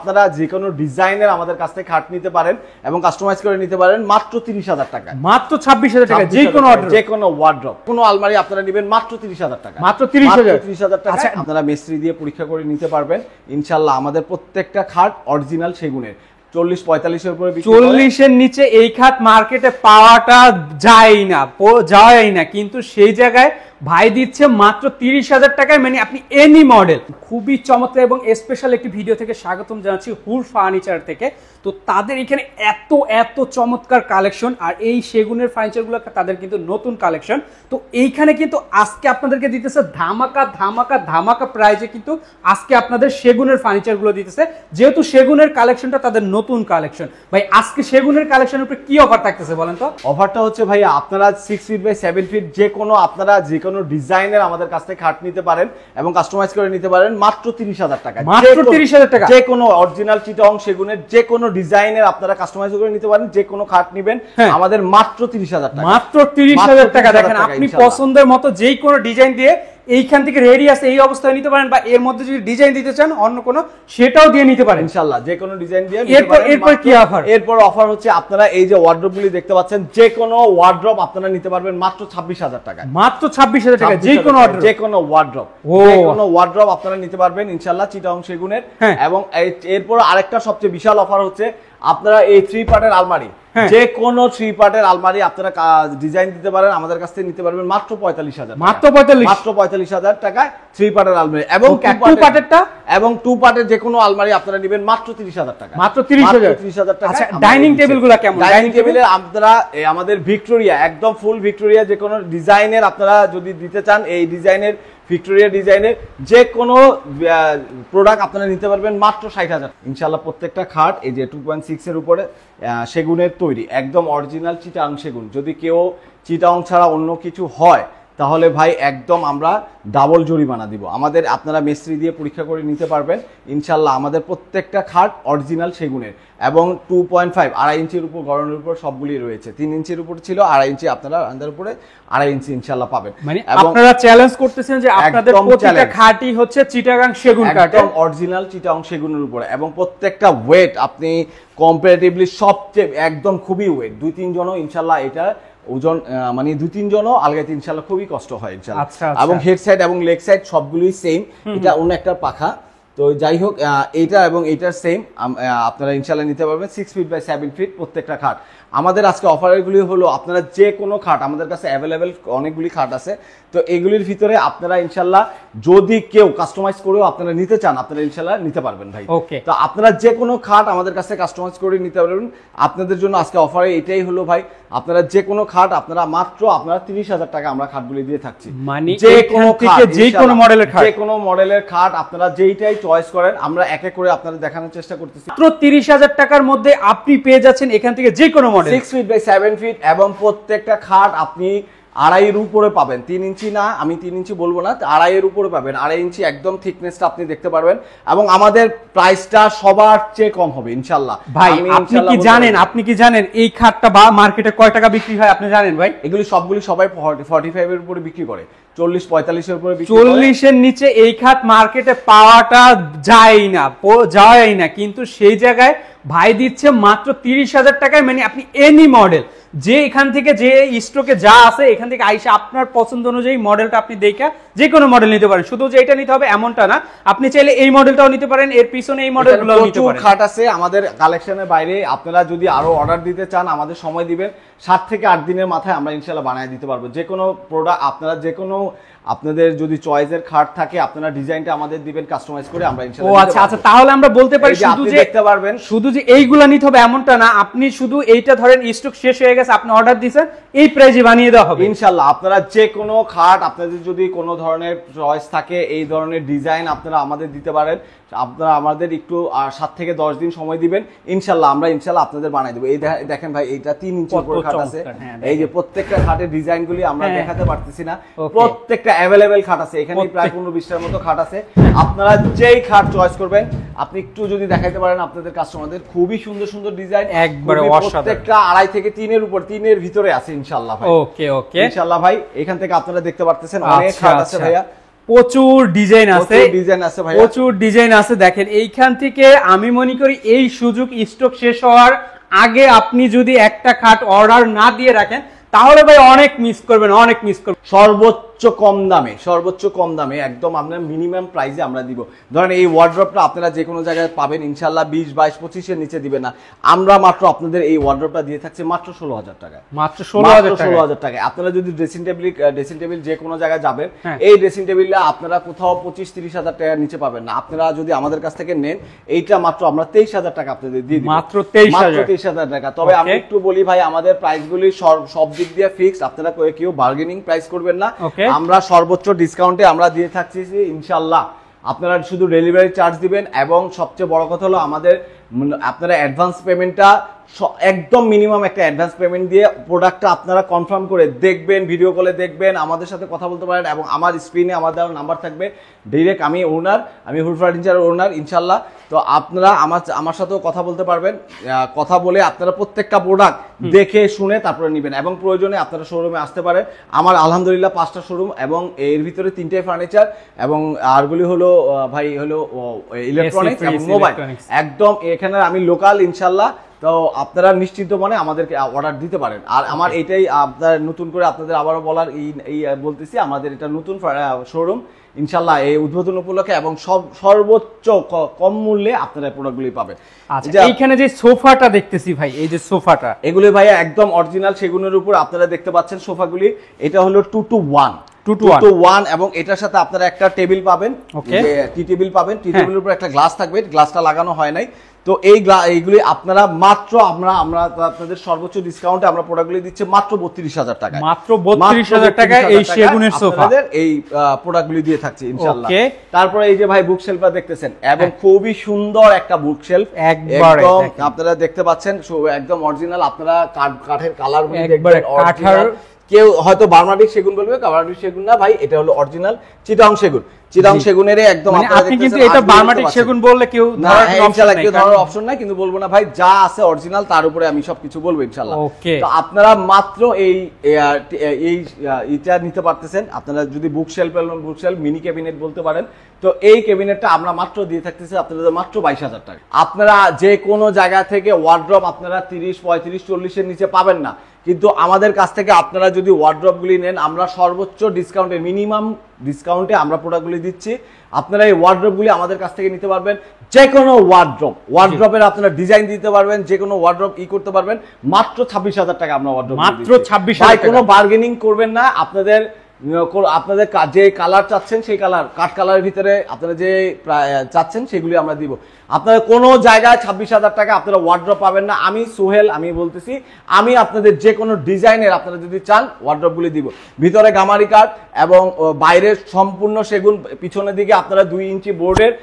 আপনারা যে কোনো ডিজাইনের আমাদের কাছ থেকে খাট নিতে পারেন এবং কাস্টমাইজ করে নিতে পারেন মাত্র ৩০,০০০ টাকা, মাত্র ২৬,০০০ টাকা। যে কোনো অর্ডার, যে কোনো ওয়ার্ড্রপ, কোনো আলমারি আপনারা নেবেন মাত্র ৩০,০০০ টাকা, মাত্র ৩০,০০০ টাকা। আপনারা মিস্ত্রি দিয়ে পরীক্ষা করে নিতে পারবেন ইনশাআল্লাহ। আমাদের প্রত্যেকটা খাট অরিজিনাল সেগুনের, ৪০-৪৫ এর উপরে, ৪০ এর নিচে এই খাট মার্কেটে পাওয়াটা যায় না, কিন্তু সেই জায়গায় ভাই দিচ্ছে মাত্র ৩০,০০০ টাকায়, মানে আপনি এনি মডেল। খুবই চমৎকার এবং স্পেশাল একটি ভিডিও থেকে স্বাগতম জানাচ্ছি হুর ফার্নিচার থেকে। তো তাদের এখানে এত চমৎকার কালেকশন, আর এই সেগুনের ফার্নিচারগুলো তাদের কিন্তু নতুন কালেকশন। তো এইখানে কিন্তু আজকে আপনাদেরকে দিতেছে ধামাকা প্রাইজে, কিন্তু আজকে আপনাদের সেগুনের ফার্নিচারগুলো দিতেছে, যেহেতু সেগুনের কালেকশনটা তাদের নতুন কালেকশন। ভাই আজকে সেগুনের কালেকশনের উপরে কি অফার থাকতেছে বলেন তো? অফারটা হচ্ছে ভাই আপনারা 6 ফিট বাই 7 ফিট যে কোনো ডিজাইনের আমাদের কাছ থেকে খাট নিতে পারেন এবং কাস্টমাইজ করে নিতে পারেন মাত্র ৩০,০০০ টাকা, মাত্র ৩০,০০০ টাকা। যে কোনো অরিজিনাল চিটাগং সেগুনের যে কোনো ডিজাইনের আপনারা কাস্টমাইজ করে নিতে পারেন, যে কোনো খাট নেবেন আমাদের মাত্র ৩০,০০০ টাকা, মাত্র ৩০,০০০ টাকা। দেখেন আপনি পছন্দের মতো যেই কোনো ডিজাইন দিয়ে এইখান থেকে রেডি আছে এই অবস্থায় নিতে পারেন, বা এর মধ্যে যদি ডিজাইন দিতে চান অন্য কোনো সেটাও দিয়ে নিতে পারেন ইনশাআল্লাহ, যে কোনো ডিজাইন দিয়ে। এরপর কি অফার? এরপর অফার হচ্ছে আপনারা এই যে ওয়ার্ড্রপগুলি দেখতে পাচ্ছেন, যে কোনো ওয়ার্ড্রপ আপনারা নিতে পারবেন মাত্র ২৬,০০০ টাকা, মাত্র ২৬,০০০ টাকা। যে কোনো অর্ডার, যে কোনো ওয়ার্ড্রপ আপনারা নিতে পারবেন ইনশাআল্লাহ চিটাগং সেগুনের। এবং এরপর আরেকটা সবচেয়ে বিশাল অফার হচ্ছে আপনারা এই 3 পার্টের আলমারি, যে কোনো 3 পার্টের আলমারি আপনারা ডিজাইন দিতে পারেন, আমাদের কাছ থেকে নিতে পারবেন মাত্র ৪৫,০০০, মাত্র ৪৫,০০০ টাকায় 3 পার্টের আলমারি। এবং 2 পার্টের যে কোনো আলমারি আপনারা নেবেন মাত্র ৩০,০০০ টাকা, মাত্র ৩০,০০০ টাকা। আচ্ছা ডাইনিং টেবিলগুলো কেমন? ডাইনিং টেবিলের আপনারা আমাদের ভিক্টোরিয়া, একদম ফুল ভিক্টোরিয়া, যে কোনো ডিজাইনের আপনারা যদি দিতে চান, এই ডিজাইনের ভিক্টোরিয়া ডিজাইনের যে কোনো প্রোডাক্ট আপনারা নিতে পারবেন মাত্র ৬০,০০০ ইনশাআল্লাহ। প্রত্যেকটা খাট এই যে 2.6 এর উপরে সেগুনের তৈরি, একদম অরিজিনাল চিটাগং সেগুন। যদি কেউ চিটাগং ছাড়া অন্য কিছু হয় তাহলে ভাই একদম আমরা ডাবল জরিমানা দিব। আমাদের আপনারা মিস্ত্রি দিয়ে পরীক্ষা করে নিতে পারবেন ইনশাআল্লাহ। আমাদের প্রত্যেকটা খাট অরিজিনাল সেগুনের এবং 2.5 2.5 ইঞ্চির উপর গড়নের উপর সবগুলি রয়েছে। 3 ইঞ্চির উপর ছিল, 2.5 ইঞ্চি আপনারা আন্দার উপরে 2.5 ইঞ্চি ইনশাআল্লাহ পাবেন। মানে আপনারা চ্যালেঞ্জ করতেছেন যে আপনাদের প্রত্যেকটা খাটই হচ্ছে চিটাগং সেগুন কাঠ, একদম অরিজিনাল চিটাগং সেগুনের উপরে, এবং প্রত্যেকটা ওয়েট আপনি কম্পারেটিভলি সবচেয়ে একদম খুবই ওয়েট, 2-3 জনও ইনশাআল্লাহ এটা ওজন, মানে 2-3 জনও আলগাইতে ইনশাআল্লাহ খুবই কষ্ট হয় ইনশাআল্লাহ। এবং হেড সাইড এবং লেগ সাইড সবগুলোই সেম, এটা অন্য একটা পাখা। তো যাই হোক, এইটা এবং এইটার সেম আপনারা ইনশাআল্লাহ নিতে পারবেন 6 ফিট বাই 7 ফিট প্রত্যেকটা খাট। আমাদের আজকে অফারগুলি হলো আপনারা যে কোনো খাট, আমাদের কাছে অ্যাভেলেবেল অনেকগুলি খাট আছে, তো এগুলির ভিতরে আপনারা ইনশাআল্লাহ যদি কেউ কাস্টমাইজ করেও আপনারা নিতে চান আপনারা ইনশাআল্লাহ নিতে পারবেন ভাই। তো আপনারা যে কোনো খাট আমাদের কাছে কাস্টমাইজ করে নিতে পারবেন। আপনাদের জন্য আজকে অফারে এটাই হলো ভাই, আপনারা যে কোনো খাট আপনারা মাত্র 30,০০০ টাকা আমরা খাটগুলি দিয়ে থাকছি। মানে যে কোনো খাট, যে কোনো মডেলের খাট, যে কোনো মডেলের খাট আপনারা যেইটাই চয়েস করেন আমরা এক এক করে আপনাদের দেখানোর চেষ্টা করতেছি। মাত্র 30,০০০ টাকার মধ্যে আপনি পেয়ে যাচ্ছেন এখান থেকে যে কোনো মডেল 6 ফিট বাই 7 ফিট, এবং প্রত্যেকটা খাট আপনি 2.5 এর উপরে পাবেন। 3 ইঞ্চি না, আমি 3 ইঞ্চি বলবো না, 2.5 এর উপরে পাবেন। 2.5 ইঞ্চি একদম থিকনেসটা আপনি দেখতে পারবেন, এবং আমাদের প্রাইসটা সবার চেয়ে কম হবে ইনশাআল্লাহ। ভাই আপনি কি জানেন এই খাটটা বা মার্কেটে কয় টাকা বিক্রি হয় আপনি জানেন ভাই? এগুলি সবগুলি সবাই 45 এর উপরে বিক্রি করে, 40-45 এর উপরে বিক্রি করে। 40 এর নিচে এই খাট মার্কেটে পাওয়াটা যায় না, কিন্তু সেই জায়গায় ভাই দিচ্ছে মাত্র 30,০০০ টাকায়, মানে আপনি এনি মডেল, যে এখান থেকে যে স্টকে যা আছে এখান থেকে আইসা আপনার পছন্দ অনুযায়ী মডেলটা আপনি দেখা যে কোনো মডেল নিতে পারেন। শুধু যে এটা নিতে হবে এমনটা না, আপনি চাইলে এই মডেলটাও নিতে পারেন, এর পিছনে এই মডেলগুলো নিতে পারেন। খাট আছে আমাদের কালেকশনের বাইরে, আপনারা যদি আরো অর্ডার দিতে চান আমাদের সময় দিবেন, 7 থেকে 8 দিনের মাথায় আমরা ইনশাআল্লাহ বানিয়ে দিতে পারবো। যে কোনো প্রোডাক্ট আপনারা যে কোনো আপনাদের যদি চয়েসের খাট থাকে আপনারা ডিজাইনটা আমাদের দিবেন কাস্টমাইজ করে, আমরা ইনশাআল্লাহ। ও আচ্ছা, তাহলে আমরা বলতে পারি শুধু যে দেখতে পারবেন, শুধু যে এইগুলা নিতে হবে এমনটা না, আপনি শুধু এইটা ধরেন স্টক শেষ হয়ে গেছে আপনি অর্ডার দিয়েছেন এই প্রাইসে বানিয়ে দেওয়া হবে ইনশাআল্লাহ। আপনারা যে কোনো খাট আপনাদের যদি কোনো ধরনের চয়েস থাকে, এই ধরনের ডিজাইন আপনারা আমাদের দিতে পারেন। আপনারা আমাদের একটু 7 থেকে 10 দিন সময় দিবেন ইনশাআল্লাহ, আমরা ইনশাআল্লাহ আপনাদের বানিয়ে দেব। এই দেখেন ভাই, এইটা 3 ইঞ্চি উপর খাট আছে, এই যে প্রত্যেকটা খাটের ডিজাইনগুলি আমরা দেখাতে পারতেছি না, প্রত্যেকটা अवेलेबल খাট আছে এখানে, প্রায় 15-20টার মতো খাট আছে। আপনারা যেই খাট চয়েস করবেন, আপনি একটু যদি দেখাইতে পারেন আপনাদের কাস্টমারদের, খুবই সুন্দর সুন্দর ডিজাইন, একবারে অসাধারণ, প্রত্যেকটা 2.5 থেকে 3 এর উপর, 3 এর ভিতরে আছে ইনশাআল্লাহ ভাই। ওকে ইনশাআল্লাহ ভাই, এখান থেকে আপনারা দেখতে পারতেছেন অনেক খাট আছে ভাইয়া। প্রচুর ডিজাইন আছে, ভাই, প্রচুর ডিজাইন আছে। দেখেন এইখান থেকে আমি মনে করি এই সুযোগ স্টক শেষ হওয়ার আগে আপনি যদি একটা খাট অর্ডার না দিয়ে রাখেন তাহলে ভাই অনেক মিস করবেন, অনেক মিস করবেন। সর্বোচ্চ কম দামে একদম আপনার মিনিমাম প্রাইসে আমরা দিব। ধরেন এই ওয়ার্ড্রপটা আপনারা যে কোনো জায়গায় পাবেন ইনশাল্লাহ 20, 22, 25 এর নিচে দিবে না। আমরা মাত্র আপনাদের এই ওয়ার্ড্রপটা দিয়ে থাকছে মাত্র 16,000 টাকায়, মাত্র 16,000 টাকায়। আপনারা যদি ড্রেসিং টেবিল যে কোনো জায়গায় যাবেন, এই ড্রেসিং টেবিলটা আপনারা কোথাও 25-30 হাজার টাকার নিচে পাবেন না। আপনারা যদি আমাদের কাছ থেকে নেন এইটা মাত্র আমরা 23,000 টাকা আপনাদের দিয়ে দিব, মাত্র 23,000 টাকা। তবে আমি একটু বলি ভাই, আমাদের প্রাইসগুলি সব দিক দিয়ে ফিক্স, আপনারা কেউ বার্গেনিং প্রাইস করবেন না। আমরা সর্বোচ্চ ডিসকাউন্টে আমরা দিয়ে থাকছি ইনশাল্লাহ। আপনারা শুধু ডেলিভারি চার্জ দিবেন এবং সবচেয়ে বড় কথা হলো আপনারা অ্যাডভান্স পেমেন্টটা একদম মিনিমাম একটা অ্যাডভান্স পেমেন্ট দিয়ে প্রোডাক্টটা আপনারা কনফার্ম করে দেখবেন, ভিডিও কলে দেখবেন, আমাদের সাথে কথা বলতে পারেন। এবং আমার স্ক্রিনে আমার দেওয়ার নাম্বার থাকবে, ডিরেক্ট আমি হুড ফার্নিচারের ওনার ইনশাল্লাহ। তো আপনারা আমার সাথেও কথা বলতে পারবেন, কথা বলে আপনারা প্রত্যেকটা প্রোডাক্ট দেখে শুনে তারপরে নেবেন। এবং প্রয়োজনে আপনারা শোরুমে আসতে পারেন। আমার আলহামদুলিল্লাহ 5টা শোরুম এবং এর ভিতরে 3টে ফার্নিচার এবং আরগুলি হলো ভাই হলো ইলেকট্রনিক্স এবং মোবাইল। একদম এখানে আমি লোকাল ইনশাল্লাহ। তো আপনারা নিশ্চিন্ত মনে আমাদেরকে অর্ডার দিতে পারেন। আর আমার এইটাই আপনার নতুন করে আপনাদের আবারও বলার এই বলতেছি, আমাদের এটা নতুন শোরুম ইনশাল্লাহ এই উদ্বোধন উপলক্ষে এবং সর্বোচ্চ কম মূল্যে আপনারা প্রোডাক্টগুলি পাবেন। আচ্ছা, এইখানে যে সোফাটা দেখতেছি ভাই, এই যে সোফাটা, এগুলি ভাই একদম অরিজিনাল সেগুনের উপর আপনারা দেখতে পাচ্ছেন সোফাগুলি। এটা হলো 2-to-1 এবং এটার সাথে আপনারা একটা টেবিল পাবেন, টি টেবিল পাবেন। টি টেবিলের উপর একটা গ্লাস থাকবে, গ্লাসটা লাগানো হয় নাই। তো এইগুলি আপনারা মাত্র আমরা আপনাদের সর্বোচ্চ ডিসকাউন্টে আমরা প্রোডাক্টগুলি দিচ্ছি মাত্র 32,000 টাকা, মাত্র 32,000 টাকায় এই সেগুনের সোফা এই প্রোডাক্টগুলি দিয়ে থাকছি ইনশাআল্লাহ। তারপরে এই যে ভাই বুকশেলফটা দেখতেছেন এবং খুবই সুন্দর একটা বুকশেলফ, একদম আপনারা দেখতে পাচ্ছেন একদম অরিজিনাল। আপনারা কাঠের কালার দেখবেন অরিজিনাল। কেউ হয়তো বার্মাটিক সেগুন বলবে, বার্মাটিক সেগুন না ভাই, এটা হলো অরিজিনাল চিটাং সেগুন। চিটাং সেগুনের একদম আপনি কিন্তু এটা বার্মাটিক সেগুন বললে কেউ ধরার অপশন নাই, কিন্তু বলবো না ভাই, যা আছে অরিজিনাল তার উপরে আমি সবকিছু বলবো ইনশাআল্লাহ। তো আপনারা মাত্র এইটা নিতে পারতেছেন। আপনারা যদি বুকশেলফ মিনি ক্যাবিনেট বলতে পারেন, তো এই ক্যাবিনেটটা আমরা মাত্র দিয়ে থাকতেছি আপনাদের মাত্র 22,000 টাকা। আপনারা যে কোনো জায়গা থেকে ওয়ার্ড্রপ আপনারা 30, 35, 40 এর নিচে পাবেন না, কিন্তু আমাদের কাছ থেকে আপনারা যদি ওয়ার্ড্রপগুলি নেন আমরা সর্বোচ্চ ডিসকাউন্টে মিনিমাম ডিসকাউন্টে আমরা প্রোডাক্টগুলি দিচ্ছি। আপনারা এই ওয়ার্ড্রপগুলি আমাদের কাছ থেকে নিতে পারবেন। যে কোনো ওয়ার্ড্রপের আপনারা ডিজাইন দিতে পারবেন, যে কোনো ওয়ার্ড্রপ করতে পারবেন মাত্র 26,000 টাকা আমরা ওয়ার্ড্রপ মাত্র 26,000 টাকা। কোনো বার্গেনিং করবেন না। আপনাদের যে কালার চাচ্ছেন সেই কালার, কাঠ কালারের ভিতরে আপনারা যে চাচ্ছেন সেগুলি আমরা দিব। আপনারা কোনো জায়গায় 26,000 টাকা আপনারা ওয়ার্ড্রপ পাবেন না। আমি সোহেল আমি বলতেছি, আমি আপনাদের যে কোনো ডিজাইনের আপনারা যদি চান ওয়ার্ড্রপগুলি দিব। ভিতরে গামারি কাঠ এবং বাইরের সম্পূর্ণ সেগুন, পিছনের দিকে আপনারা 2 ইঞ্চি বোর্ডের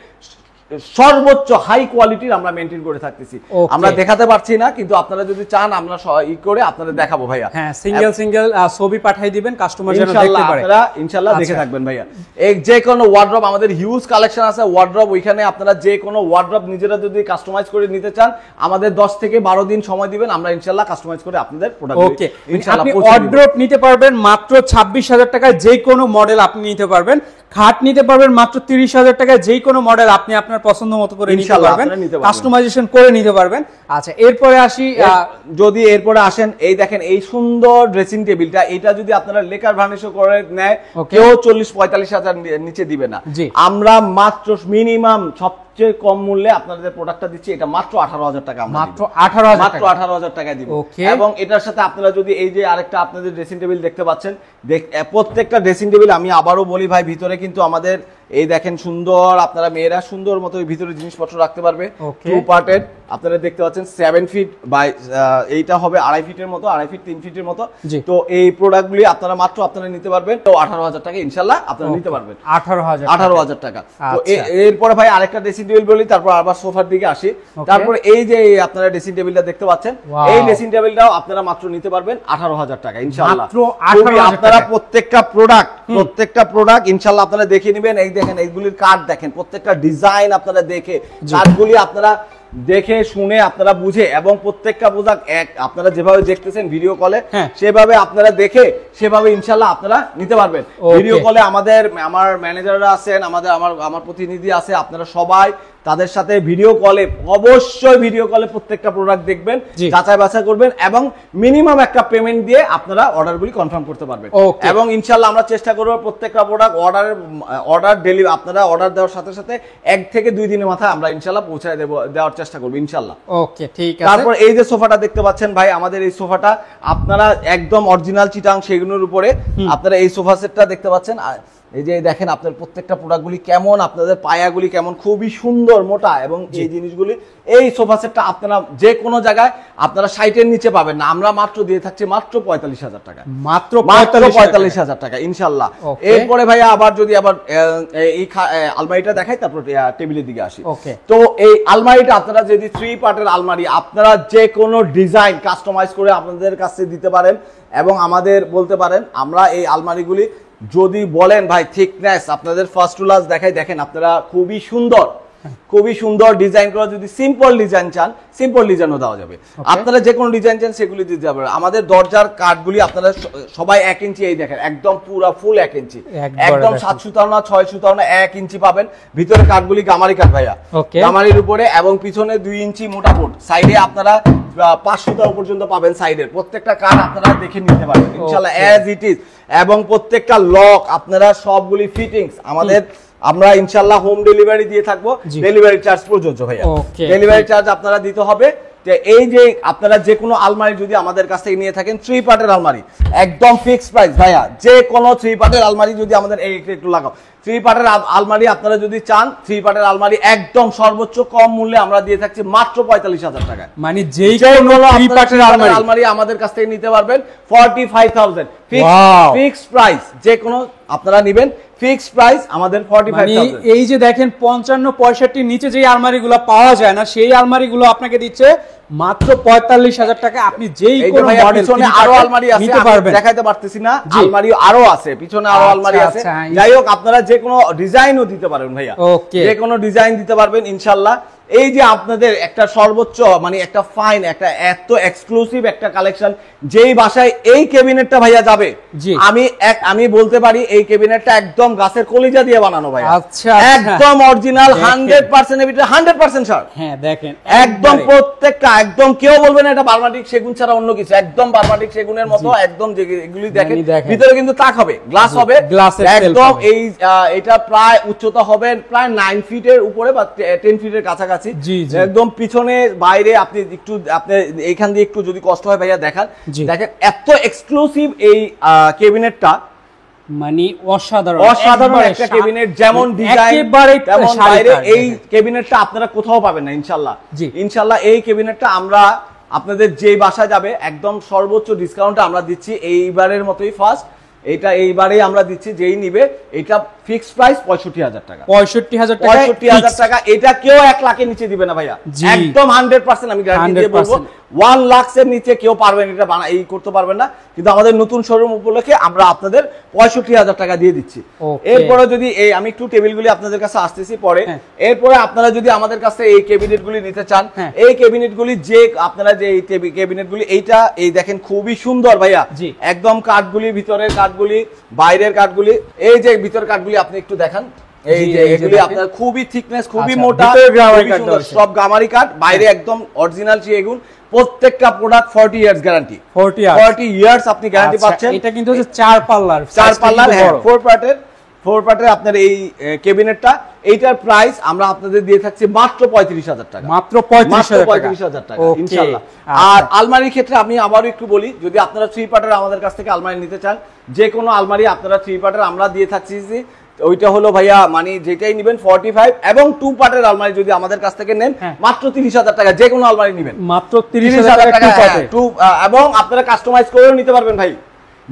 সর্বোচ্চ হাই কোয়ালিটির আমরা মেইনটেইন করে থাকতেছি। আমরা দেখাতে পারছি না, কিন্তু আপনারা যদি চান আমরা করে আপনাদের দেখাবো ভাইয়া। হ্যাঁ, সিঙ্গেল ছবি পাঠিয়ে দিবেন, কাস্টমার যেন দেখতে পারে। আপনারা ইনশাআল্লাহ দেখে থাকবেন ভাইয়া। যে কোনো ওয়ার্ড্রপ আমাদের হিউজ কালেকশন আছে ওয়ার্ড্রপ। ওইখানে আপনারা যে কোনো ওয়ার্ড্রপ নিজেরা যদি কাস্টমাইজ করে নিতে চান আমাদের 10 থেকে 12 দিন সময় দিবেন, আমরা ইনশাআল্লাহ কাস্টমাইজ করে আপনাদের প্রোডাক্ট ইনশাআল্লাহ আপনি ওয়ার্ড্রপ নিতে পারবেন মাত্র 26,000 টাকায়। যে কোনো মডেল আপনি নিতে পারবেন। খাট নিতে পারবেন মাত্র 30,000 টাকায়। যে কোনো মডেল আপনি আপনার পছন্দ মতো করে নিতে পারবেন, কাস্টমাইজেশন করে নিতে পারবেন। আচ্ছা, এরপরে আসি, যদি এরপরে আসেন এই দেখেন এই সুন্দর ড্রেসিং টেবিলটা, এটা যদি আপনারা লেকার ভার্নিশও করে নেয় কেউ 40-45,000 নিচে দিবে না। আমরা মাত্র মিনিমাম সবচেয়ে কম মূল্যে আপনাদের প্রোডাক্টটা দিচ্ছি, এটা মাত্র 18,000 টাকা। মাত্র 18,000 টাকা দিব। এবং এটার সাথে আপনারা যদি এই যে আরেকটা আপনাদের ড্রেসিং টেবিল দেখতে পাচ্ছেন, প্রত্যেকটা ড্রেসিং টেবিল আমি আবারও বলি ভাই, ভিতরে কিন্তু আমাদের এই দেখেন সুন্দর, আপনারা মেয়েরা সুন্দর মতো ভিতরে জিনিসপত্র রাখতে পারবে। 2 পার্টের আপনারা দেখতে পাচ্ছেন 7 ফিট বাই এইটা হবে 2.5 ফিটের মতো, 2.5 ফিট 3 ফিটের মতো। তো এই প্রোডাক্টগুলি আপনারা মাত্র আপনারা নিতে পারবেন তো 18,000 টাকা ইনশাআল্লাহ আপনারা নিতে পারবেন। 18,000 টাকা। তো এরপরে ভাই আরেকটা ড্রেসিং টেবিল বলি, তারপর আবার সোফার দিকে আসি। তারপর এই যে আপনারা ড্রেসিং টেবিলটা দেখতে পাচ্ছেন, এই ড্রেসিং টেবিলটাও আপনারা মাত্র নিতে পারবেন 18,000 টাকা ইনশাআল্লাহ। আপনারা প্রত্যেকটা প্রোডাক্ট ইনশাআল্লাহ আপনারা দেখে নেবেন। এই দেখেন এইগুলির কাঠ দেখেন, প্রত্যেকটা ডিজাইন আপনারা দেখে কাঠগুলি আপনারা দেখে শুনে আপনারা বুঝে এবং প্রত্যেকটা প্রোডাক্ট আপনারা যেভাবে দেখতেছেন ভিডিও কলে সেভাবে আপনারা দেখে সেভাবে ইনশাল্লাহ আপনারা নিতে পারবেন। ভিডিও কলে আমার ম্যানেজাররা আছেন, আমার প্রতিনিধি আছে, আপনারা সবাই তাদের সাথে ভিডিও কলে অবশ্যই ভিডিও কলে প্রত্যেকটা প্রোডাক্ট দেখবেন, যাচাই বাছাই করবেন এবং মিনিমাম একটা পেমেন্ট দিয়ে আপনারা অর্ডারগুলি কনফার্ম করতে পারবেন। এবং ইনশাআল্লাহ আমরা চেষ্টা করব প্রত্যেকটা প্রোডাক্ট অর্ডার ডেলিভারি আপনারা অর্ডার দেওয়ার সাথে সাথে 1 থেকে 2 দিনের মাথায় আমরা ইনশাআল্লাহ পৌঁছায় দেওয়ার চেষ্টা করব ইনশাআল্লাহ। ওকে, ঠিক আছে। তারপর এই যে সোফাটা দেখতে পাচ্ছেন ভাই, আমাদের এই সোফাটা আপনারা একদম অরিজিনাল চিটাং সেগুনের উপরে আপনারা এই সোফা সেটটা দেখতে পাচ্ছেন। এই যে দেখেন আপনার প্রত্যেকটা প্রোডাক্টগুলি কেমন, আপনাদের পায়াগুলি কেমন, খুবই সুন্দর মোটা এবং এই জিনিসগুলি এই সোফা সেটটা আপনারা যে কোনো জায়গায় আপনারা 60 এর নিচে পাবেন না। আমরা মাত্র দিয়ে থাকছি মাত্র 45,000 টাকা, মাত্র 45,000 টাকা ইনশাআল্লাহ। এরপরে ভাইয়া আবার যদি এই আলমারিটা দেখাই তারপর টেবিলের দিকে আসি। তো এই আলমারিটা আপনারা যদি 3 পার্টের আলমারি আপনারা যে কোনো ডিজাইন কাস্টমাইজ করে আপনাদের কাছে দিতে পারেন এবং আমাদের বলতে পারেন আমরা এই আলমারিগুলি যদি বলেন ভাই থিকনেস আপনাদের ফার্স্ট টু লাস্ট দেখাই, দেখেন আপনারা খুবই সুন্দর ডিজাইন করা, যদি সিম্পল ডিজাইন চান সিম্পল ডিজাইনও দেওয়া যাবে, আপনারা যে কোনো ডিজাইন চান সেগুলি দিতে যাবে। আমাদের দরজার কাঠগুলি আপনারা সবাই 1 ইঞ্চি, এই দেখেন একদম পুরো ফুল 1 ইঞ্চি, একদম 7 সুতাও না 6 সুতাও না, 1 ইঞ্চি পাবেন। ভিতরে কাঠগুলি গামারি কাঠ ভাইয়া, গামারির উপরে, এবং পিছনে 2 ইঞ্চি মোটা বোর্ড, সাইডে আপনারা 5 সুতাও পর্যন্ত পাবেন। সাইডের প্রত্যেকটা কাঠ আপনারা দেখে নিতে পারবেন ইনশাআল্লাহ অ্যাজ ইট ইজ, এবং প্রত্যেকটা লক আপনারা সবগুলি ফিটিংস আমরা ইনশাআল্লাহ হোম ডেলিভারি দিয়ে থাকবো, ডেলিভারি চার্জ প্রযোজ্য ভাইয়া। ডেলিভারি চার্জ আপনারা দিতে হবে। এই যে আপনারা যে কোনো আলমারি যদি আমাদের কাছ থেকে নিয়ে থাকেন 3 পার্টের আলমারি একদম ফিক্সড প্রাইস ভাইয়া, যে কোনো 3 পার্টের আলমারি যদি আমাদের একটু লাগাও 3 পার্টের আলমারি আপনারা যদি চান 3 পার্টের আলমারি একদম সর্বোচ্চ কম মূল্যে আমরা দিয়ে থাকছি মাত্র 45,000 টাকা। মানে যেই কোনো 3 পার্টের আলমারি আমাদের কাছ থেকে নিতে পারবেন 45,000 ফিক্সড প্রাইস, যে কোনো আপনারা নেবেন ফিক্সড প্রাইস আমাদের 45,000। এই যে দেখেন 55-65 নিচে যে আলমারিগুলো পাওয়া যায় না সেই আলমারিগুলো আপনাকে দিচ্ছে মাত্র 45,000 টাকা। আপনি যেই কোনো মডেল, পিছনে আরো আলমারি আছে আমি দেখাইতে পারতেছি না, আলমারি আরো আছে, পিছনে আরো আলমারি আছে। যাই হোক আপনারা যে কোনো ডিজাইনও দিতে পারবেন ভাইয়া, যে কোনো ডিজাইন দিতে পারবেন ইনশাআল্লাহ। এই যে আপনাদের একটা সর্বোচ্চ মানে একটা ফাইন একটা এত এক্সক্লুসিভ একটা কালেকশন, যেই বাসায় এই ক্যাবিনেটটা ভাইয়া যাবে আমি বলতে পারি এই ক্যাবিনেটটা একদম গাছের কলিজা দিয়ে বানানো ভাইয়া। আচ্ছা, একদম অরিজিনাল 100% এর ভিতরে 100% শর্ট। হ্যাঁ দেখেন একদম প্রত্যেকটা একদম কেউ বলবে না এটা বার্মাটিক সেগুন ছাড়া অন্য কিছু, একদম বার্মাটিক সেগুনের মতো একদম। যেগুলি দেখেন ভিতরে কিন্তু তাক হবে, গ্লাস হবে একদম। এটা প্রায় উচ্চতা হবে প্রায় 9 ফিটের উপরে বা 10 ফিটের কাছাকাছি একদম। পিছনে বাইরে আপনি এইখান দিয়ে একটু যদি কষ্ট হয় ভাইয়া দেখেন এত এক্সক্লুসিভ এই ক্যাবিনেটটা, মানে অসাধারণ একটা ক্যাবিনেট, যেমন ডিজাইন তেমন বাইরে। এই ক্যাবিনেটটা আপনারা কোথাও পাবেন না ইনশাআল্লাহ। এই ক্যাবিনেটটা আমরা আপনাদের যে বাসায় যাবে একদম সর্বোচ্চ ডিসকাউন্টে আমরা দিচ্ছি এইবারের মতোই ফার্স্ট। এটা এইবারেই আমরা দিচ্ছি, যেই নিবে এটা ফিক্সড প্রাইস 65,000 টাকা। 65,000 টাকা। এটা কেউ 1 লাখের নিচে দিবে না ভাইয়া, একদম 100% আমি গ্যারান্টি দিয়ে বলবো 1 লাখ এর নিচে কেউ পারবেন এটা এই করতে পারবেন না। কিন্তু আমাদের নতুন শোরুম উপলক্ষে আমরা আপনাদের 65,000 টাকা দিয়ে দিচ্ছি। এরপরে যদি আমি একটু টেবিলগুলি আপনাদের কাছে আসতেছি পরে, এরপরে আপনারা যদি আমাদের কাছে এই ক্যাবিনেটগুলি নিতে চান, এই ক্যাবিনেটগুলি যে আপনারা যে এই ক্যাবিনেটগুলি এইটা এই দেখেন খুবই সুন্দর ভাইয়া, একদম কাঠগুলি ভিতরের কাঠগুলি বাইরের কাঠগুলি, এই যে ভিতর কাঠগুলি আপনি একটু দেখান। এই যে এগুলি আপনার খুবই থিকনেস খুবই মোটা, সব গামারি কাঠ, বাইরে একদম অরিজিনাল সেগুন। প্রত্যেকটা প্রোডাক্ট 40 ইয়ার্স গ্যারান্টি, 40 ইয়ার্স আপনি গ্যারান্টি পাচ্ছেন। এটা কিন্তু হচ্ছে 4 পাল্লার 4 পার্টের আপনার এই ক্যাবিনেটটা, এইটার প্রাইস আমরা আপনাদের দিয়ে থাকছি মাত্র 35,000 টাকা, মাত্র 35,000 টাকা ইনশাআল্লাহ। আর আলমারির ক্ষেত্রে আমি আবারও একটু বলি, যদি আপনারা 3 পার্টের আমাদের কাছ থেকে আলমারি নিতে চান, যে কোনো আলমারি আপনারা 3 পার্টের আমরা দিয়ে থাকছি, ওইটা হলো ভাইয়া মানে যেটাই নেবেন 45, এবং 2 পার্টের আলমারি যদি আমাদের কাছ থেকে নেন মাত্র 30,000 টাকা। যে কোনো আলমারি নেবেন মাত্র 30,000 টাকা, এবং আপনারা কাস্টমাইজ করেও নিতে পারবেন ভাই,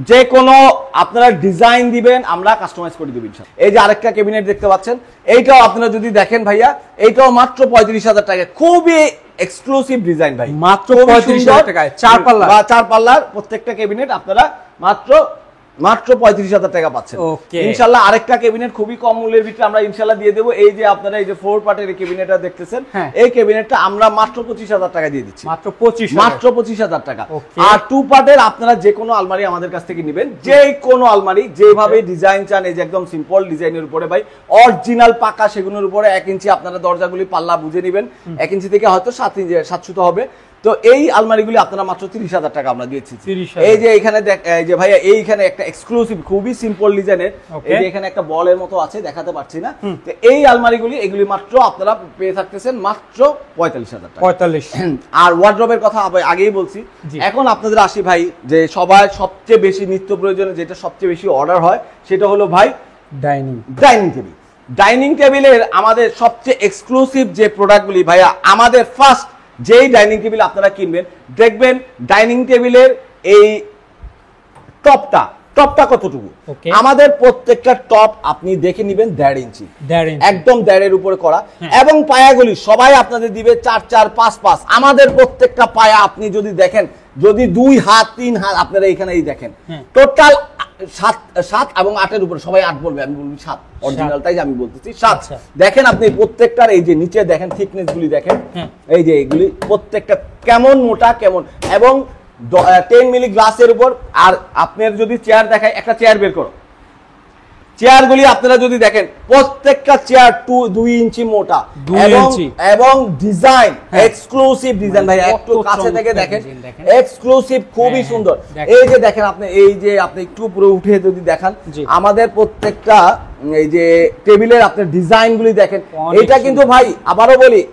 যে কোনো আপনারা ডিজাইন দিবেন আমরা কাস্টমাইজ করে দেব ইনশাআল্লাহ। এই যে আরেকটা ক্যাবিনেট দেখতে পাচ্ছেন, এইটাও আপনারা যদি দেখেন ভাইয়া, এইটাও মাত্র 35,000 টাকা, খুবই এক্সক্লুসিভ ডিজাইন ভাই, মাত্র 35,000 টাকায় 4 পাল্লা বা 4 পাল্লার প্রত্যেকটা ক্যাবিনেট আপনারা মাত্র মাত্র 35,000 টাকা পাচ্ছেন ইনশাআল্লাহ। আরেকটা ক্যাবিনেট খুবই কম মূল্যের ভিতরে আমরা ইনশাআল্লাহ দিয়ে দেব। এই যে আপনারা এই যে 4 পার্টের ক্যাবিনেটটা দেখতেছেন, এই ক্যাবিনেটটা আমরা মাত্র 25,000 টাকা দিয়ে দিচ্ছি, মাত্র 25,000 টাকা। আর 2 পার্টের আপনারা যে কোনো আলমারি আমাদের কাছ থেকে নেবেন, যে কোনো আলমারি যেভাবে ডিজাইন চান, এই যে একদম সিম্পল ডিজাইনের উপরে ভাই অরিজিনাল পাকা সেগুনের উপরে 1 ইঞ্চি আপনারা দরজাগুলি পাল্লা বুঝে নেবেন, 1 ইঞ্চি থেকে হয়তো 7 সুতো হবে। তো এই আলমারিগুলি আপনারা মাত্র 30,000 টাকা আমরা দিয়েছি। এই যে এখানে এই যে ভাইয়া এইখানে একটা এক্সক্লুসিভ খুবই সিম্পল ডিজাইনের, এই যে এখানে একটা বলের মতো আছে, দেখাতে পারছি না। তো এই আলমারিগুলি এগুলি মাত্র আপনারা পেয়ে থাকতেছেন মাত্র 45,000 টাকা। 45। আর ওয়ার্ড্রোবের কথা আগেই বলছি। এখন আপনাদের আসি ভাই, যে সবার সবচেয়ে বেশি নিত্য প্রয়োজনে যেটা সবচেয়ে বেশি অর্ডার হয় সেটা হলো ভাই ডাইনিং টেবিল। ডাইনিং টেবিলের আমাদের সবচেয়ে এক্সক্লুসিভ যে প্রোডাক্টগুলি ভাইয়া, আমাদের ফার্স্ট যেই ডাইনিং টেবিল আপনারা কিনবেন দেখবেন ডাইনিং টেবিলের এই টপটা কতটুকু। আমাদের প্রত্যেকটা টপ আপনি দেখে নেবেন 1.5 ইঞ্চি, একদম 1.5 উপরে করা, এবং পায়াগুলি সবাই আপনাদের দিবে 4, 4, 5, 5। আমাদের প্রত্যেকটা পায়া আপনি যদি দেখেন, যদি 2 হাত 3 হাত আপনারা এখানে এই দেখেন, টোটাল 7 এবং 8-এর উপরে সবাই 8 বলবে, আমি বলবি 7 অরিজিনাল, তাই আমি বলতেছি 7। দেখেন আপনি প্রত্যেকটার এই যে নিচে দেখেন থিকনেস গুলি দেখেন, এই যে এগুলি প্রত্যেকটা কেমন মোটা কেমন, এবং 10 মিলি গ্লাসের উপর। আর আপনার যদি চেয়ার দেখায়, একটা চেয়ার বের করো, চেয়ারগুলি আপনারা যদি দেখেন প্রত্যেকটা চেয়ার 2 ইঞ্চি মোটা এবং ডিজাইন এক্সক্লুসিভ ডিজাইন ভাই, একটু কাছে থেকে দেখেন, এক্সক্লুসিভ খুবই সুন্দর। এই যে দেখেন আপনি, এই যে আপনি একটু পুরো উঠে যদি দেখান আমাদের প্রত্যেকটা এই যে টেবিলের আপনার ডিজাইনগুলি দেখেন। এটা কিন্তু ভাই আবারও বলি,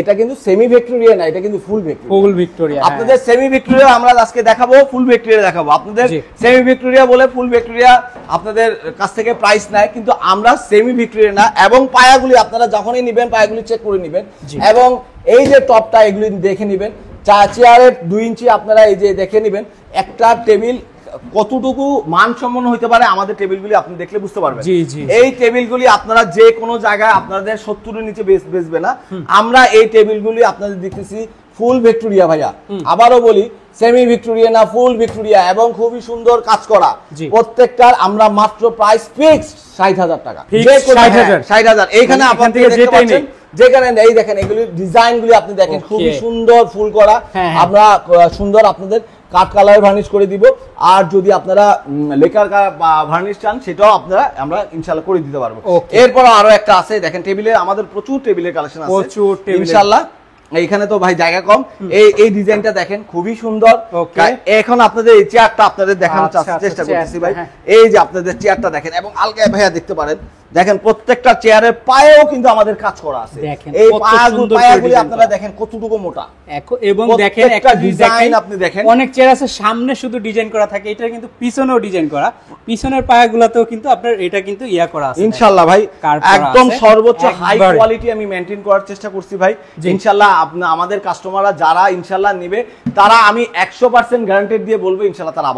এটা কিন্তু সেমি ভিক্টোরিয়া না, এটা কিন্তু ফুল ভিক্টোরিয়া। আপনাদের সেমি ভিক্টোরিয়া আমরা আজকে দেখাবো, ফুল ভিক্টোরিয়া দেখাবো। আপনাদের সেমি ভিক্টোরিয়া বলে ফুল ভিক্টোরিয়া আপনাদের কাছ থেকে প্রাইস নেয়, কিন্তু আমরা সেমি ভিক্টোরিয়া না। এবং পায়াগুলি আপনারা যখনই নেবেন পায়াগুলি চেক করে নেবেন, এবং এই যে টপটা এগুলি দেখে নেবেন। চেয়ারের 2 ইঞ্চি আপনারা এই যে দেখে নেবেন। একটা টেবিল কতটুকু মানসম্পন্ন হতে পারে আমাদের টেবিলগুলি আপনি দেখলে বুঝতে পারবেন। এই টেবিলগুলি আপনারা যে কোনো জায়গায় আপনাদের 70-এর নিচে বেচবে না। আমরা এই টেবিলগুলি আপনাদের দিতেছি ফুল ভিক্টোরিয়া ভাইয়া, আবারও বলি সেমি ভিক্টোরিয়া না, ফুল ভিক্টোরিয়া, এবং খুবই সুন্দর কাজ করা। প্রত্যেকটার আমরা মাত্র প্রাইস ফিক্স 60,000 টাকা, 60,000। এইখানে আপনাদের যেখানে এই দেখেন এগুলি ডিজাইনগুলি আপনি দেখেন খুবই সুন্দর ফুল করা। আমরা সুন্দর আপনাদের কাট কালার ভার্নিশ করে দিব। আর যদি আপনারা লেকার ভার্নিশ চান সেটাও আমরা ইনশাআল্লাহ করে দিতে পারবো। এরপর আরো একটা আছে, দেখেন টেবিলে আমাদের প্রচুর টেবিলের কালেকশন আছে ইনশাআল্লাহ। এইখানে তো ভাই জায়গা কম, এই ডিজাইনটা দেখেন খুবই সুন্দর। এখন আপনাদের এই চেয়ারটা আপনাদের দেখানোর চেষ্টা করতেছি ভাই। এই যে আপনাদের চেয়ারটা দেখেন, এবং আলগায় ভাইয়া দেখতে পারেন, দেখেন প্রত্যেকটা চেয়ারের পায়েও কিন্তু আমাদের কাজ করা আছে। এই পায়াগুলি আপনারা দেখেন কতটুকু মোটা, এবং দেখেন একটা ডিজাইন আপনি দেখেন। অনেক চেয়ার আছে সামনে শুধু ডিজাইন করা থাকে, এটা কিন্তু পিছনেও ডিজাইন করা, পিছনের পায়াগুলোতেও কিন্তু আপনার এটা কিন্তু ইয়া করা আছে ইনশাআল্লাহ ভাই। একদম সর্বোচ্চ হাই কোয়ালিটি আমি মেইনটেইন করার চেষ্টা করছি ভাই ইনশাআল্লাহ। আমাদের কাস্টমাররা যারা ইনশাআল্লাহ নেবে, তারা আমি 100% গ্যারান্টি দিয়ে বলবো ইনশাআল্লাহ তারা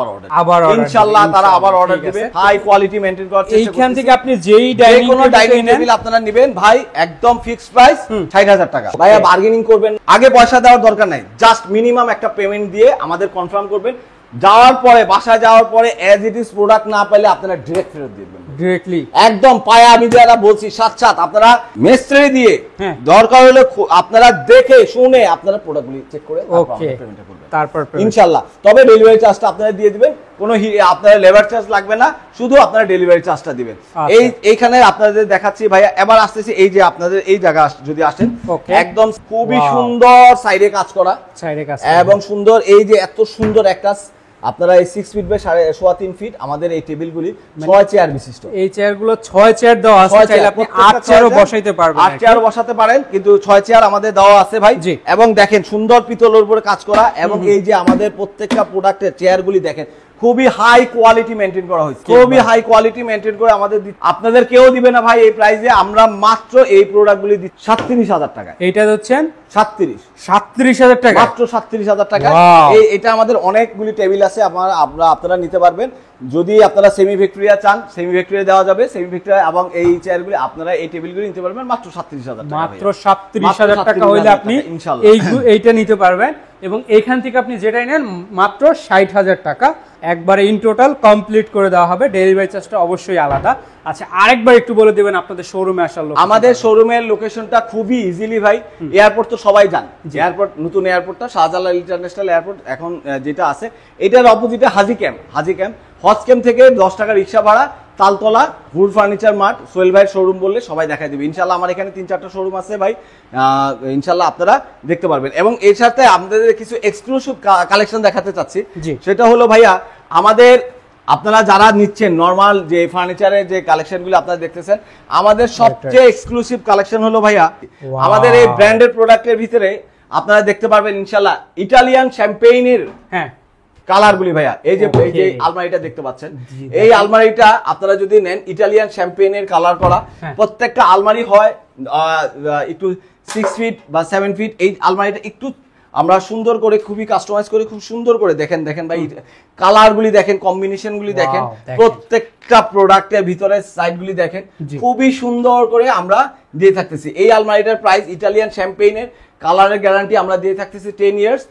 আবার ইনশাআল্লাহ তারা আবার অর্ডার দিবে। হাই কোয়ালিটি মেইনটেইন করার চেষ্টা করছি। এইখান থেকে আপনি যেই ডাইনিং টেবিল আপনারা নেবেন ভাই, একদম ফিক্সড প্রাইস 60,000 টাকা। ভাইয়া বার্গেনিং করবেন, আগে পয়সা দেওয়ার দরকার নাই, জাস্ট মিনিমাম একটা পেমেন্ট দিয়ে আমাদের কনফার্ম করবেন। যাওয়ার পরে বাসায় যাওয়ার পরে এজ ইট ইজ প্রোডাক্ট না পেলে আপনারা ডিরেক্ট ফেরত দিবেন, ডিরেক্টলি একদম পায়া। আমি যারা বলছি সাথে আপনারা মিস্ত্রি দিয়ে দরকার হলে আপনারা দেখে শুনে আপনারা প্রোডাক্টগুলি চেক করে পেমেন্ট করবেন তারপর ইনশাআল্লাহ। তবে ডেলিভারি চার্জটা আপনারা দিয়ে দিবেন, কোনো আপনারা লেবার চার্জ লাগবে না, শুধু আপনারা ডেলিভারি চার্জটা দিবেন। এইখানে আপনাদের দেখাচ্ছি ভাইয়া। এবার আসতেছি এই যে আপনাদের এই জায়গা যদি আসেন, একদম খুবই সুন্দর সাইডে কাজ করা, এবং সুন্দর এই যে এত সুন্দর একটা আপনারা এই 6 ফিট বাই 3.5 ফিট আমাদের এই টেবিলগুলি 6 চেয়ার বিশিষ্ট। এই চেয়ারগুলো 6 চেয়ার দেওয়া আছে, চাইলে আপনি 8 চেয়ারও বসাইতে পারবেন, 8 চেয়ার বসাতে পারেন, কিন্তু 6 চেয়ার আমাদের দেওয়া আছে ভাই। এবং দেখেন সুন্দর পিতলের উপরে কাজ করা, এবং এই যে আমাদের প্রত্যেকটা প্রোডাক্টের চেয়ারগুলি দেখেন খুবই হাই কোয়ালিটি মেইনটেইন করা হয়েছে, খুবই হাই কোয়ালিটি মেইনটেইন করে আমাদের আপনাদের কেউ দিবে না ভাই এই প্রাইসে। আমরা মাত্র এই প্রোডাক্টগুলি দিচ্ছি 37,000 টাকা। এইটা হচ্ছেন 37,000 টাকা, মাত্র 37,000 টাকা। এটা আমাদের অনেকগুলি টেবিল আছে, আপনারা নিতে পারবেন। যদি আপনারা সেমি ভিক্টোরিয়া চান, সেমি ভিক্টোরিয়া দেওয়া যাবে, সেমি ভিক্টোরিয়া, এবং এই চেয়ারগুলি আপনারা এই টেবিলগুলি নিতে পারবেন মাত্র 37,000 টাকা। মাত্র 37,000 টাকা হইলে আপনি এইটা নিতে পারবেন। এবং এখান থেকে আপনি যেটাই নেন মাত্র 60,000 টাকা একবারে ইন টোটাল কমপ্লিট করে দেওয়া হবে। ডেলিভারি চার্জটা অবশ্যই আলাদা। আচ্ছা, আরেকবার একটু বলে দেবেন আপনাদের শোরুমে আসার লোকেশন। আমাদের শোরুমের লোকেশনটা খুবই ইজিলি ভাই, এয়ারপোর্ট তো সবাই জান, এয়ারপোর্ট নতুন এয়ারপোর্টটা শাহজালাল ইন্টারন্যাশনাল এয়ারপোর্ট এখন যেটা আছে, এটার অপোজিটে হাজি ক্যাম্প হজ ক্যাম্প থেকে 10 টাকা রিক্সা ভাড়া, Taltala hood furniture mart, Sohel ভাইয়ের শোরুম বললে সবাই দেখাই দেবে ইনশাল্লাহ। আমার এখানে 3-4টা শোরুম আছে ভাই, ইনশাল্লাহ আপনারা দেখতে পারবেন। এবং এর সাথে আপনাদের কিছু এক্সক্লুসিভ কালেকশন দেখাতে চাচ্ছি, সেটা হলো ভাইয়া আমাদের আপনারা যারা নিচ্ছেন নরমাল যে ফার্নিচারের যে কালেকশনগুলো আপনারা দেখতেছেন, আমাদের সবচেয়ে এক্সক্লুসিভ কালেকশন হলো ভাইয়া আমাদের এই ব্র্যান্ডেড প্রোডাক্টের ভিতরে আপনারা দেখতে পারবেন ইনশাল্লাহ ইটালিয়ান শ্যাম্পেইনের কালারগুলি ভাইয়া। এই যে আলমারিটা দেখতে পাচ্ছেন, এই আলমারিটা আপনারা যদি নেন ইটালিয়ান শ্যাম্পেইনের কালার করা, প্রত্যেকটা আলমারি হয় একটু 6 ফিট বা 7 ফিট। এই আলমারিটা একটু আমরা সুন্দর করে খুবই কাস্টমাইজ করে খুব সুন্দর করে দেখেন ভাই, কালারগুলি দেখেন, কম্বিনেশনগুলি দেখেন, প্রত্যেকটা প্রোডাক্টের ভিতরে সাইডগুলি দেখেন, খুবই সুন্দর করে আমরা দিয়ে থাকতেছি। এই আলমারিটার প্রাইস ইটালিয়ান শ্যাম্পেইনের কালারের গ্যারান্টি আমরা দিয়ে থাকতেছি 10 ইয়ার্স।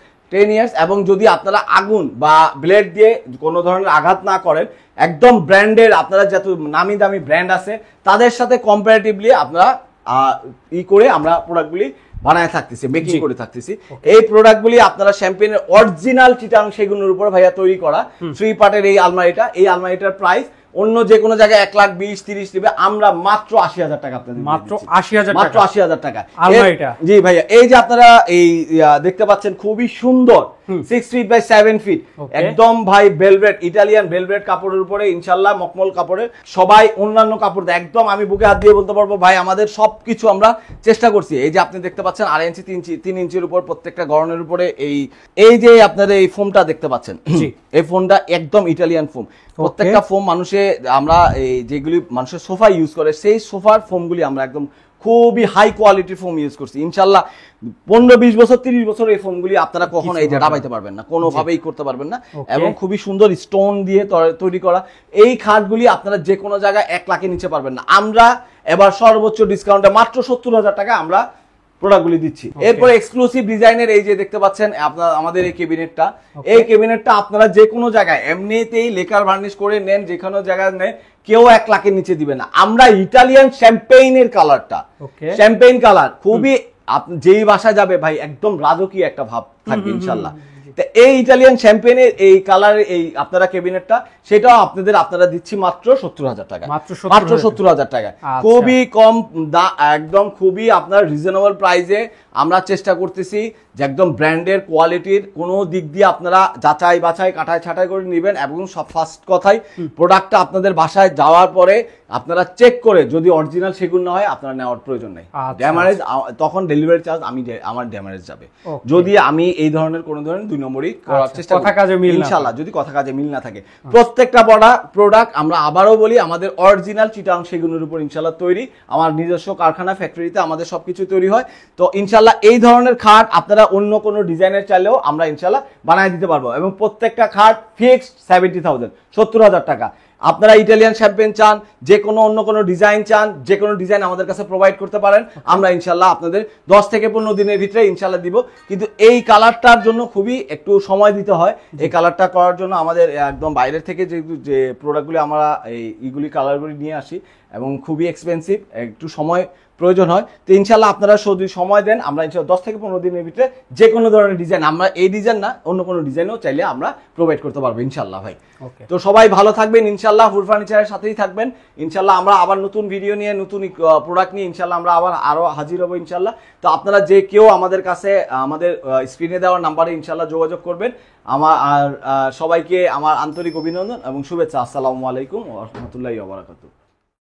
এবং যদি আপনারা আগুন বা ব্লেড দিয়ে কোনো ধরনের আঘাত না করেন, একদম ব্র্যান্ডের আপনারা যত নামি দামি ব্র্যান্ড আছে তাদের সাথে কম্পারেটিভলি আপনারা করে আমরা প্রোডাক্টগুলি বানায় থাকতেছি, মেকিং করে থাকতেছি। এই প্রোডাক্টগুলি আপনারা শ্যাম্পেইনের অরিজিনাল চিটাং সেগুনের উপর ভাইয়া তৈরি করা 3 পার্টের এই আলমারিটার প্রাইস অন্য যে কোনো জায়গায় 1,20,30 দিবে, আমরা মাত্র 80,000 টাকা আপনাদের মাত্র 80,000 টাকা আলমারিটা। জি ভাইয়া, এই যে আপনারা এই দেখতে পাচ্ছেন খুবই সুন্দর 6 ফিট বাই 7 ফিট একদম ভাই ভেলভেট, ইটালিয়ান ভেলভেট কাপড়ের উপরে ইনশাআল্লাহ মখমল কাপড়ের, সবাই অন্যান্য কাপড় একদম আমি বুকে হাত দিয়ে বলতে পারবো ভাই আমাদের সবকিছু আমরা চেষ্টা করছি। এই যে আপনি দেখতে পাচ্ছেন 2.5 ইঞ্চি 3 ইঞ্চির উপর প্রত্যেকটা গড়নের উপরে এই যে আপনাদের এই ফোমটা দেখতে পাচ্ছেন, এই ফোমটা একদম ইটালিয়ান ফোম। প্রত্যেকটা ফোম আমরা এই যেগুলি মানুষের সোফা ইউজ করে সেই সোফার ফোমগুলি আমরা একদম খুবই হাই কোয়ালিটির ফোম ইউজ করছি ইনশাআল্লাহ। 15-20 বছর 30 বছর এই ফোমগুলি আপনারা কখনো এই যে ডাবাইতে পারবেন না, কোনোভাবেই করতে পারবেন না। এবং খুবই সুন্দর স্টোন দিয়ে তৈরি করা এই খাটগুলি আপনারা যে কোনো জায়গায় 1 লাখের নিচে পারবেন না। আমরা এবার সর্বোচ্চ ডিসকাউন্টে মাত্র 70,000 টাকা আমরা প্রোডাক্টগুলি দিচ্ছি। এরপর এক্সক্লুসিভ ডিজাইনের এই যে দেখতে পাচ্ছেন আপনারা আমাদের এই ক্যাবিনেটটা আপনারা যে কোনো জায়গায় এমনিতেই লেকার ভার্নিশ করে নেন, যে কোনো জায়গায় নেন, কেউ 1 লাখের নিচে দিবে না। আমরা ইটালিয়ান শ্যাম্পেইনের কালারটা, শ্যাম্পেইন কালার খুবই যেই বাসায় যাবে ভাই একদম রাজকীয় একটা ভাব থাকবে ইনশাআল্লাহ। এই ইটালিয়ান শ্যাম্পেইনের এই কালারের এই আপনারা ক্যাবিনেটটা, সেটাও আপনারা দিচ্ছি মাত্র 70,000 টাকা, মাত্র 70,000 টাকা। খুবই কম একদম খুবই আপনার রিজনেবল প্রাইসে আমরা চেষ্টা করতেছি যে একদম ব্র্যান্ডের কোয়ালিটির কোনো দিক দিয়ে আপনারা যাচাই বাছাই কাটাই ছাটাই করে নেবেন। এবং সব ফার্স্ট কথাই প্রোডাক্টটা আপনাদের বাসায় যাওয়ার পরে আপনারা চেক করে যদি অরিজিনাল সেগুন না হয় আপনারা নেওয়ার প্রয়োজন নেই। ড্যামারেজ তখন ডেলিভারি চার্জ আমার ড্যামারেজ যাবে যদি আমি এই ধরনের কোনো ধরনের 2 নম্বরই করার চেষ্টা করি ইনশাআল্লাহ, যদি কথা কাজে মিল না থাকে। প্রত্যেকটা প্রোডাক্ট আমরা আবারও বলি আমাদের অরিজিনাল চিটাং সেগুনের উপর ইনশাআল্লাহ তৈরি, আমার নিজস্ব কারখানা ফ্যাক্টরিতে আমাদের সবকিছু তৈরি হয়। তো ইনশাআল্লাহ এই ধরনের খাট আপনারা অন্য কোনো ডিজাইনের চাইলেও আমরা ইনশাআল্লাহ বানায় দিতে পারবো। এবং প্রত্যেকটা খাট ফিক্সড 70,000 70,000 টাকা। আপনারা ইটালিয়ান শ্যাম্পেইন চান, যে কোনো অন্য কোনো ডিজাইন চান, যে কোনো ডিজাইন আমাদের কাছে প্রোভাইড করতে পারেন, আমরা ইনশাআল্লাহ আপনাদের 10 থেকে 15 দিনের ভিতরে ইনশাআল্লাহ দিব। কিন্তু এই কালারটার জন্য খুবই একটু সময় দিতে হয়। এই কালারটা করার জন্য আমাদের একদম বাইরের থেকে যে প্রোডাক্টগুলি আমরা এইগুলি কালারগুলি নিয়ে আসি এবং খুবই এক্সপেন্সিভ, একটু সময় প্রয়োজন হয়। তো ইনশাআল্লাহ আপনারা যদি সময় দেন আমরা ইনশাআল্লাহ 10 থেকে 15 দিনের ভিতরে যে কোনো ধরনের ডিজাইন, আমরা এই ডিজাইন না অন্য কোনো ডিজাইনও চাইলে আমরা প্রোভাইড করতে পারবো ইনশাআল্লাহ ভাই। তো সবাই ভালো থাকবেন ইনশাআল্লাহ, হুড ফার্নিচারের সাথেই থাকবেন ইনশাআল্লাহ। আমরা আবার নতুন ভিডিও নিয়ে নতুন প্রোডাক্ট নিয়ে ইনশাআল্লাহ আমরা আরো হাজির হব ইনশাআল্লাহ। তো আপনারা যে কেউ আমাদের কাছে আমাদের স্ক্রিনে দেওয়া নাম্বারে ইনশাআল্লাহ যোগাযোগ করবেন। সবাইকে আমার আন্তরিক অভিনন্দন এবং শুভেচ্ছা। আসসালামু আলাইকুম ওয়া রাহমাতুল্লাহি ওয়া বারাকাতুহু।